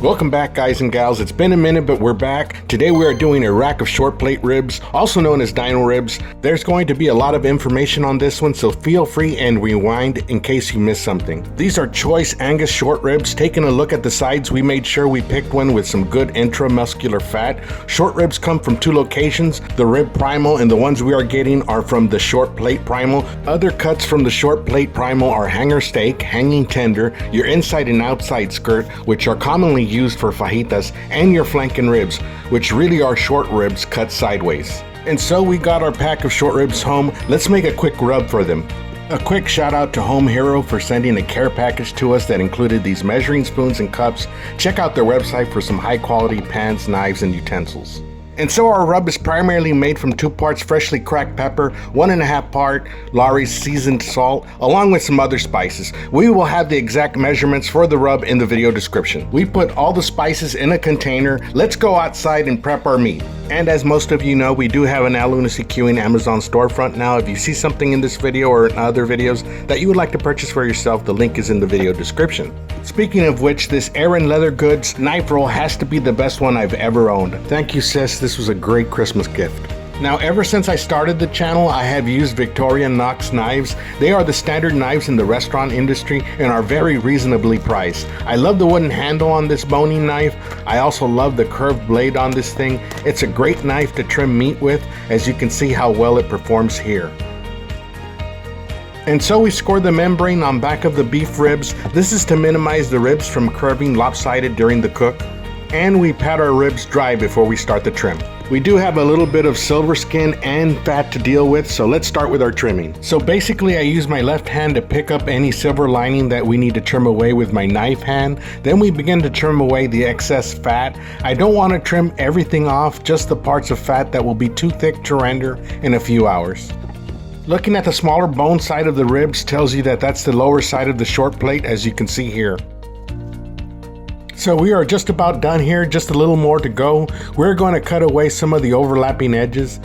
Welcome back, guys and gals. It's been a minute, but we're back. Today we are doing a rack of short plate ribs, also known as DINO ribs. There's going to be a lot of information on this one, so feel free and rewind in case you missed something. These are choice Angus short ribs. Taking a look at the sides, we made sure we picked one with some good intramuscular fat. Short ribs come from two locations, the rib primal, and the ones we are getting are from the short plate primal. Other cuts from the short plate primal are hanger steak, hanging tender, your inside and outside skirt, which are commonly used for fajitas, and your flank and ribs, which really are short ribs cut sideways. And so we got our pack of short ribs home. Let's make a quick rub for them. A quick shout out to Home Hero for sending a care package to us that included these measuring spoons and cups. Check out their website for some high quality pans, knives, and utensils. And so our rub is primarily made from 2 parts freshly cracked pepper, 1.5 part Lawry's seasoned salt, along with some other spices. We will have the exact measurements for the rub in the video description. We put all the spices in a container. Let's go outside and prep our meat. And as most of you know, we do have an Al Lunacy Queuing Amazon storefront now. If you see something in this video or in other videos that you would like to purchase for yourself, the link is in the video description. Speaking of which, this Aaron Leather Goods knife roll has to be the best one I've ever owned. Thank you, sis. This was a great Christmas gift. Now, ever since I started the channel, I have used Victoria Knox knives. They are the standard knives in the restaurant industry and are very reasonably priced. I love the wooden handle on this boning knife. I also love the curved blade on this thing. It's a great knife to trim meat with, as you can see how well it performs here. And so we score the membrane on back of the beef ribs. This is to minimize the ribs from curving lopsided during the cook. And we pat our ribs dry before we start the trim. We do have a little bit of silver skin and fat to deal with, so let's start with our trimming. So basically I use my left hand to pick up any silver lining that we need to trim away with my knife hand. Then we begin to trim away the excess fat. I don't want to trim everything off, just the parts of fat that will be too thick to render in a few hours. Looking at the smaller bone side of the ribs tells you that that's the lower side of the short plate, as you can see here. So we are just about done here, just a little more to go. We're going to cut away some of the overlapping edges.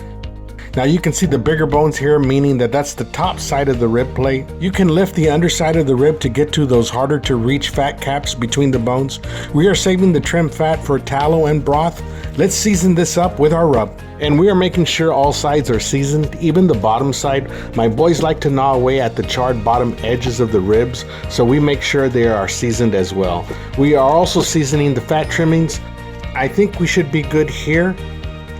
Now you can see the bigger bones here, meaning that that's the top side of the rib plate. You can lift the underside of the rib to get to those harder to reach fat caps between the bones. We are saving the trim fat for tallow and broth. Let's season this up with our rub. And we are making sure all sides are seasoned, even the bottom side. My boys like to gnaw away at the charred bottom edges of the ribs, so we make sure they are seasoned as well. We are also seasoning the fat trimmings. I think we should be good here.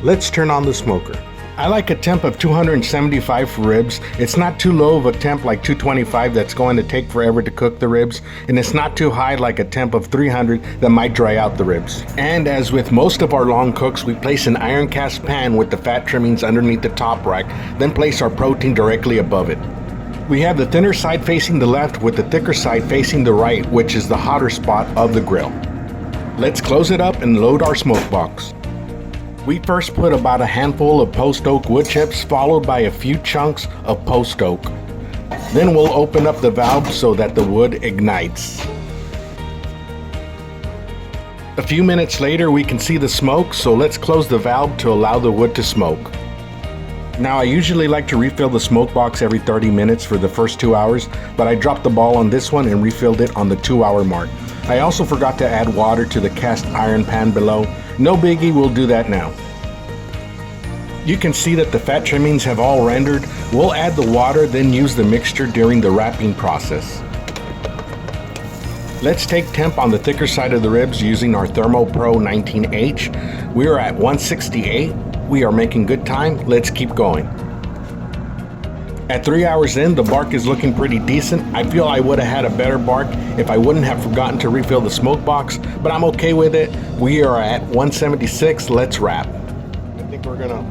Let's turn on the smoker. I like a temp of 275 for ribs. It's not too low of a temp like 225 that's going to take forever to cook the ribs, and it's not too high like a temp of 300 that might dry out the ribs. And as with most of our long cooks, we place an iron cast pan with the fat trimmings underneath the top rack, then place our protein directly above it. We have the thinner side facing the left with the thicker side facing the right, which is the hotter spot of the grill. Let's close it up and load our smoke box. We first put about a handful of post oak wood chips, followed by a few chunks of post oak. Then we'll open up the valve so that the wood ignites. A few minutes later we can see the smoke, so let's close the valve to allow the wood to smoke. Now I usually like to refill the smoke box every 30 minutes for the first 2 hours, but I dropped the ball on this one and refilled it on the 2-hour mark. I also forgot to add water to the cast iron pan below. No biggie, we'll do that now. You can see that the fat trimmings have all rendered. We'll add the water, then use the mixture during the wrapping process. Let's take temp on the thicker side of the ribs using our ThermoPro 19H. We are at 168. We are making good time. Let's keep going. At 3 hours in, the bark is looking pretty decent. I feel I would have had a better bark if I wouldn't have forgotten to refill the smoke box, but I'm okay with it. We are at 176. Let's wrap. I think we're gonna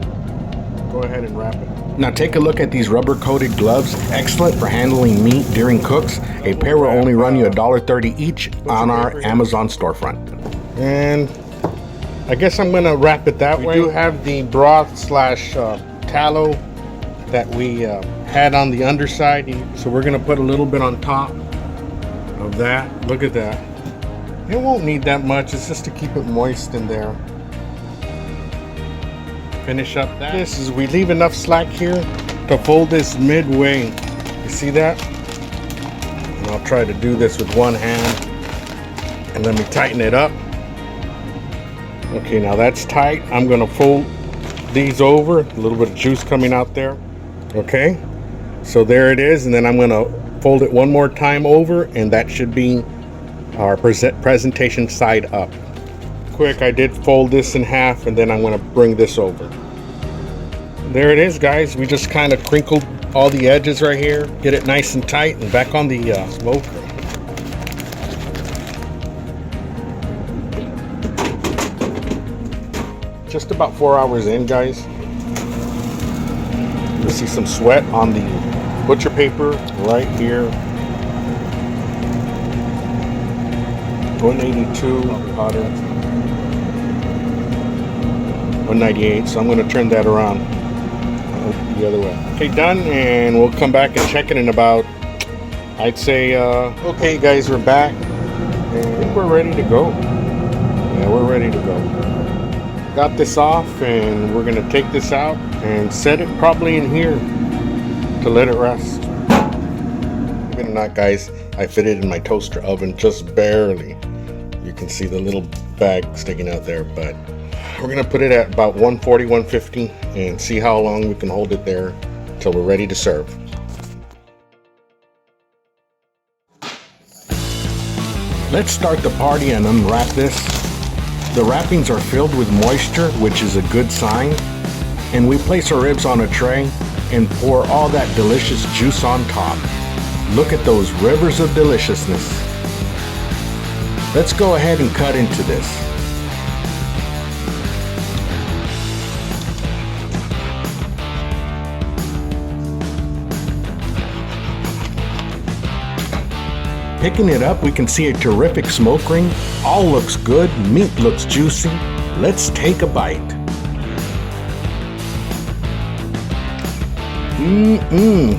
go ahead and wrap it. Now take a look at these rubber coated gloves. Excellent for handling meat during cooks. A pair will only run you $1.30 each on our Amazon storefront. And I guess I'm gonna wrap it that way. We do have the broth slash tallow that we had on the underside, so we're gonna put a little bit on top of that. Look at that. It won't need that much, it's just to keep it moist in there. Finish up that. This is, we leave enough slack here to fold this midway. You see that? And I'll try to do this with one hand, and let me tighten it up. Okay, now that's tight. I'm gonna fold these over, a little bit of juice coming out there. Okay, so there it is, and then I'm gonna fold it one more time over, and that should be our presentation side up. Quick, I did fold this in half, and then I'm gonna bring this over. There it is, guys. We just kind of crinkled all the edges right here, get it nice and tight, and back on the smoker. Just about 4 hours in, guys. You see some sweat on the butcher paper right here. 182 hotter. 198, so I'm going to turn that around the other way. Okay, done, and we'll come back and check it in about, I'd say, okay guys, we're back, and we're ready to go. Yeah, we're ready to go. Got this off, and we're going to take this out and set it probably in here to let it rest. Believe it or not, guys, I fit it in my toaster oven just barely. You can see the little bag sticking out there, but we're gonna put it at about 140, 150 and see how long we can hold it there till we're ready to serve. Let's start the party and unwrap this. The wrappings are filled with moisture, which is a good sign. And we place our ribs on a tray and pour all that delicious juice on top. Look at those rivers of deliciousness. Let's go ahead and cut into this. Picking it up, we can see a terrific smoke ring. All looks good, meat looks juicy. Let's take a bite.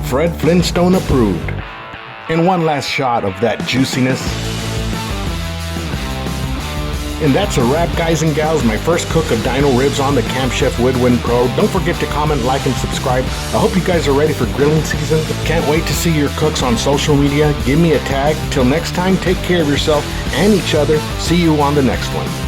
Fred Flintstone approved. And one last shot of that juiciness. And that's a wrap, guys and gals. My first cook of dino ribs on the Camp Chef Woodwind Pro. Don't forget to comment, like, and subscribe. I hope you guys are ready for grilling season. Can't wait to see your cooks on social media. Give me a tag. Till next time, take care of yourself and each other. See you on the next one.